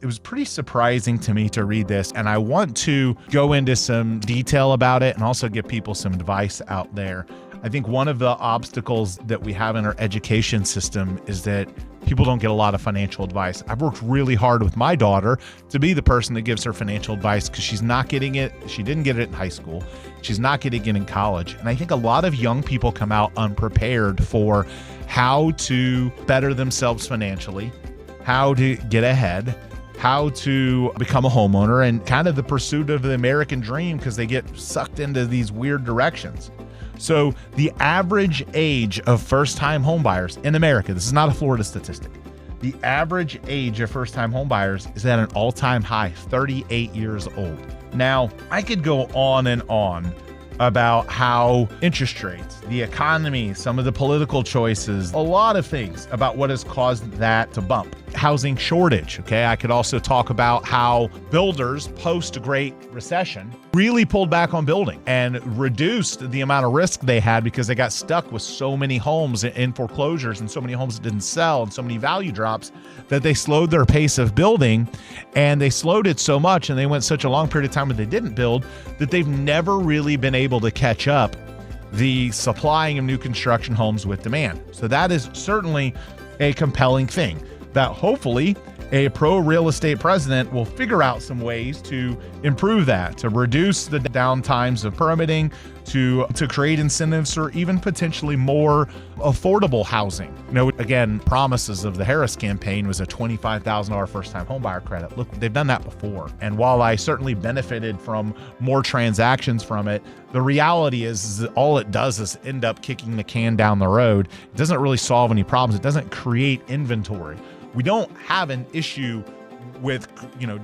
It was pretty surprising to me to read this, and I want to go into some detail about it and also give people some advice out there. I think one of the obstacles that we have in our education system is that people don't get a lot of financial advice. I've worked really hard with my daughter to be the person that gives her financial advice because she's not getting it. She didn't get it in high school. She's not getting it in college. And I think a lot of young people come out unprepared for how to better themselves financially, how to get ahead, how to become a homeowner, and kind of the pursuit of the American dream because they get sucked into these weird directions. So the average age of first-time homebuyers in America, this is not a Florida statistic, the average age of first-time homebuyers is at an all-time high, 38 years old. Now, I could go on and on about how interest rates, the economy, some of the political choices, a lot of things about what has caused that to bump. Housing shortage, okay? I could also talk about how builders post-Great Recession really pulled back on building and reduced the amount of risk they had because they got stuck with so many homes in foreclosures and so many homes that didn't sell and so many value drops that they slowed their pace of building, and they slowed it so much and they went such a long period of time when they didn't build that they've never really been able to catch up the supplying of new construction homes with demand. So that is certainly a compelling thing that hopefully a pro-real estate president will figure out some ways to improve that, to reduce the downtimes of permitting, to create incentives for even potentially more affordable housing. You know, again, promises of the Harris campaign was a $25,000 first-time homebuyer credit. Look, they've done that before. And while I certainly benefited from more transactions from it, the reality is that all it does is end up kicking the can down the road. It doesn't really solve any problems. It doesn't create inventory. We don't have an issue with,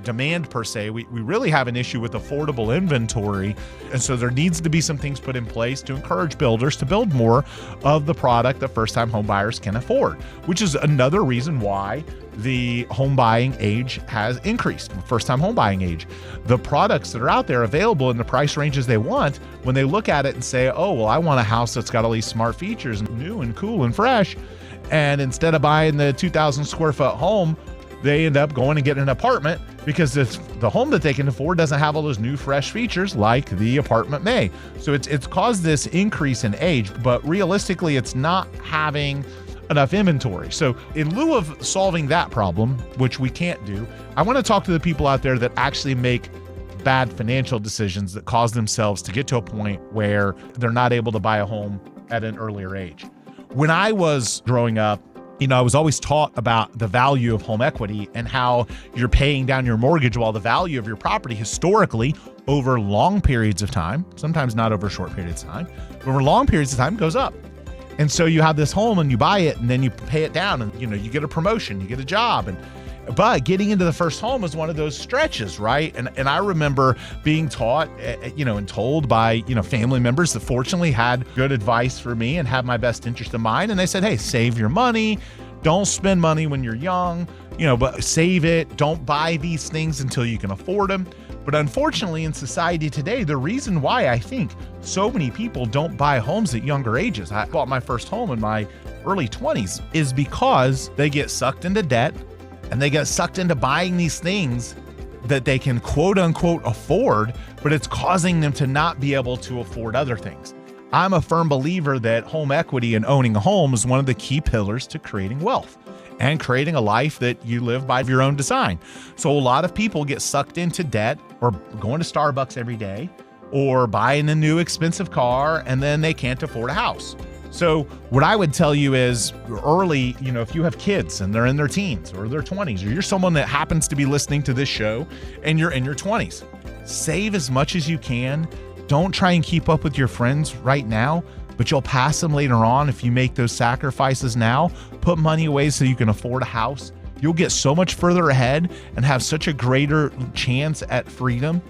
demand per se. We really have an issue with affordable inventory. And so there needs to be some things put in place to encourage builders to build more of the product that first-time home buyers can afford, which is another reason why the home buying age has increased, first-time home buying age. The products that are out there available in the price ranges they want, when they look at it and say, oh, well, I want a house that's got all these smart features and new and cool and fresh. And instead of buying the 2,000 square foot home, they end up going and getting an apartment because the home that they can afford doesn't have all those new fresh features like the apartment may. So it's caused this increase in age, but realistically, it's not having enough inventory. So in lieu of solving that problem, which we can't do, I want to talk to the people out there that actually make bad financial decisions that cause themselves to get to a point where they're not able to buy a home at an earlier age. When I was growing up, I was always taught about the value of home equity and how you're paying down your mortgage while the value of your property historically over long periods of time, sometimes not over short periods of time, but over long periods of time goes up. And so you have this home and you buy it and then you pay it down and, you get a promotion, you get a job. But getting into the first home is one of those stretches, right? And I remember being taught, and told by, family members that fortunately had good advice for me and had my best interest in mind. And they said, hey, save your money. Don't spend money when you're young, but save it. Don't buy these things until you can afford them. But unfortunately, in society today, the reason why I think so many people don't buy homes at younger ages, I bought my first home in my early 20s, is because they get sucked into debt. And they get sucked into buying these things that they can quote unquote afford, but it's causing them to not be able to afford other things. I'm a firm believer that home equity and owning a home is one of the key pillars to creating wealth and creating a life that you live by your own design. So a lot of people get sucked into debt or going to Starbucks every day or buying a new expensive car, and then they can't afford a house. So what I would tell you is early, if you have kids and they're in their teens or their 20s, or you're someone that happens to be listening to this show and you're in your 20s, save as much as you can. Don't try and keep up with your friends right now, but you'll pass them later on if you make those sacrifices now. Put money away so you can afford a house. You'll get so much further ahead and have such a greater chance at freedom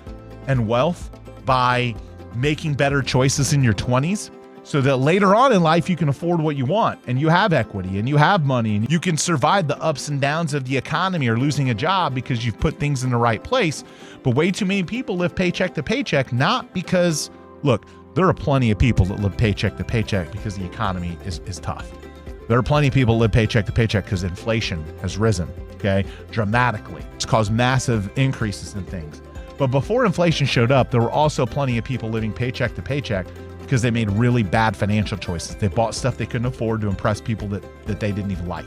and wealth by making better choices in your 20s. So that later on in life, you can afford what you want and you have equity and you have money and you can survive the ups and downs of the economy or losing a job because you've put things in the right place. But way too many people live paycheck to paycheck, not because, look, there are plenty of people that live paycheck to paycheck because the economy is tough. There are plenty of people that live paycheck to paycheck because inflation has risen. okay, dramatically. It's caused massive increases in things. But before inflation showed up, there were also plenty of people living paycheck to paycheck because they made really bad financial choices. They bought stuff they couldn't afford to impress people that they didn't even like.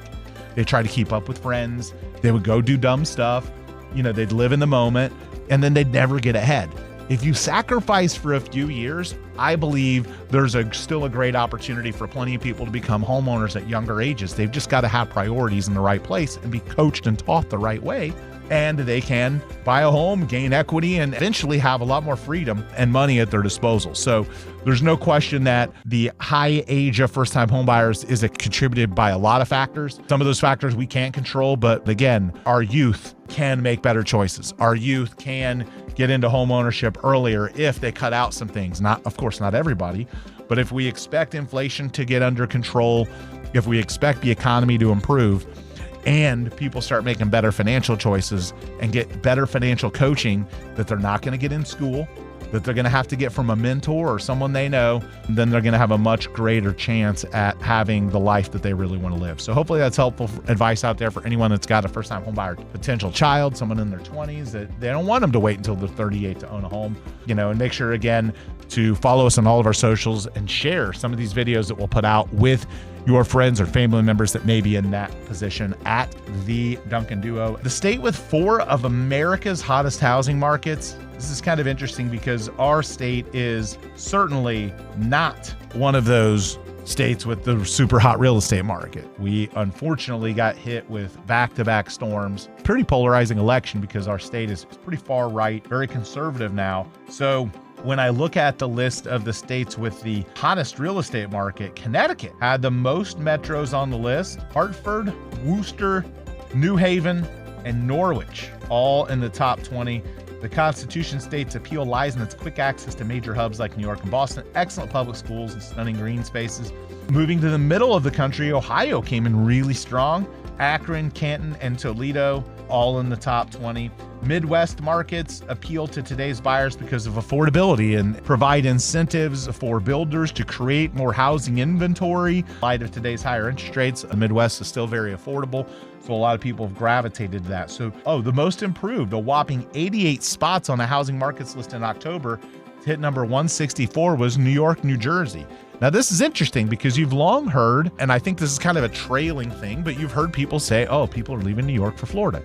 They tried to keep up with friends. They would go do dumb stuff. They'd live in the moment, and then they'd never get ahead. If you sacrifice for a few years, I believe there's still a great opportunity for plenty of people to become homeowners at younger ages. They've just got to have priorities in the right place and be coached and taught the right way. And they can buy a home, gain equity, and eventually have a lot more freedom and money at their disposal. So there's no question that the high age of first-time homebuyers is contributed by a lot of factors. Some of those factors we can't control, but again, our youth can make better choices. Our youth can get into home ownership earlier if they cut out some things. Of course, not everybody, but if we expect inflation to get under control, if we expect the economy to improve, and people start making better financial choices and get better financial coaching that they're not going to get in school, that they're going to have to get from a mentor or someone they know, then they're going to have a much greater chance at having the life that they really want to live. So hopefully that's helpful advice out there for anyone that's got a first-time homebuyer potential child, someone in their 20s, that they don't want them to wait until they're 38 to own a home, and make sure, again, to follow us on all of our socials and share some of these videos that we'll put out with your friends or family members that may be in that position at the Duncan Duo. The state with 4 of America's hottest housing markets. This is kind of interesting because our state is certainly not one of those states with the super hot real estate market. We unfortunately got hit with back-to-back storms. Pretty polarizing election because our state is pretty far right, very conservative now. So when I look at the list of the states with the hottest real estate market, Connecticut had the most metros on the list. Hartford, Worcester, New Haven, and Norwich, all in the top 20. The Constitution State's appeal lies in its quick access to major hubs like New York and Boston, excellent public schools, and stunning green spaces. Moving to the middle of the country, Ohio came in really strong. Akron, Canton, and Toledo, all in the top 20. Midwest markets appeal to today's buyers because of affordability and provide incentives for builders to create more housing inventory. In light of today's higher interest rates, the Midwest is still very affordable, so a lot of people have gravitated to that. So, the most improved, a whopping 88 spots on the housing markets list in October. Hit number 164 was New York, New Jersey. Now, this is interesting because you've long heard, and I think this is kind of a trailing thing, but you've heard people say, people are leaving New York for Florida.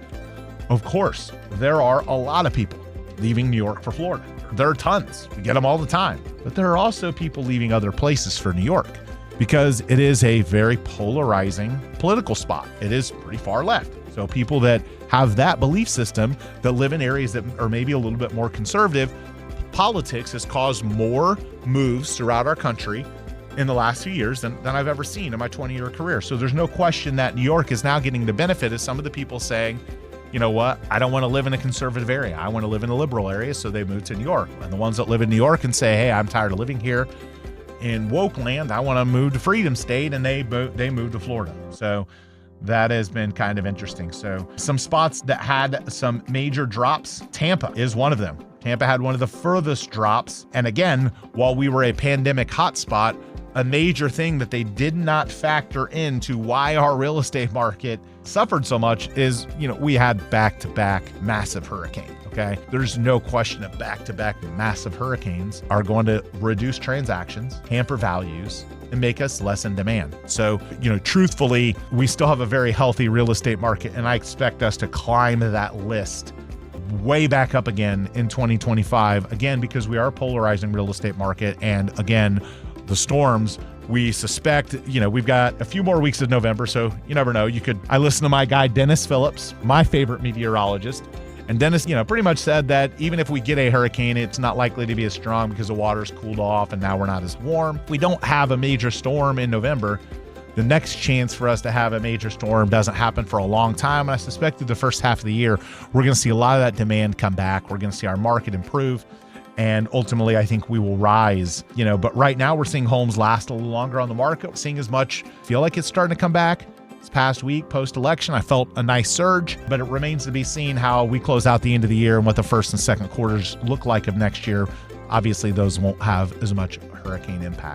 Of course, there are a lot of people leaving New York for Florida. There are tons. We get them all the time. But there are also people leaving other places for New York because it is a very polarizing political spot. It is pretty far left. So people that have that belief system that live in areas that are maybe a little bit more conservative, politics has caused more moves throughout our country in the last few years than I've ever seen in my 20-year career. So there's no question that New York is now getting the benefit of some of the people saying, you know what, I don't want to live in a conservative area. I want to live in a liberal area, so they move to New York. And the ones that live in New York and say, hey, I'm tired of living here in woke land, I want to move to Freedom State, and they move to Florida. So that has been kind of interesting. So some spots that had some major drops, Tampa is one of them. Tampa had one of the furthest drops. And again, while we were a pandemic hotspot, a major thing that they did not factor into why our real estate market suffered so much is, we had back-to-back massive hurricanes, okay? There's no question that back-to-back massive hurricanes are going to reduce transactions, hamper values, and make us less in demand. So, truthfully, we still have a very healthy real estate market, and I expect us to climb that list way back up again in 2025, again, because we are a polarizing real estate market, and again, the storms, we suspect, we've got a few more weeks of November, so you never know. I listen to my guy, Dennis Phillips, my favorite meteorologist. And Dennis, pretty much said that even if we get a hurricane, it's not likely to be as strong because the water's cooled off and now we're not as warm. If we don't have a major storm in November, the next chance for us to have a major storm doesn't happen for a long time. And I suspect through the first half of the year, we're going to see a lot of that demand come back. We're going to see our market improve. And ultimately, I think we will rise, but right now we're seeing homes last a little longer on the market, seeing as much, feel like it's starting to come back. This past week, post-election, I felt a nice surge, but it remains to be seen how we close out the end of the year and what the first and second quarters look like of next year. Obviously, those won't have as much hurricane impact.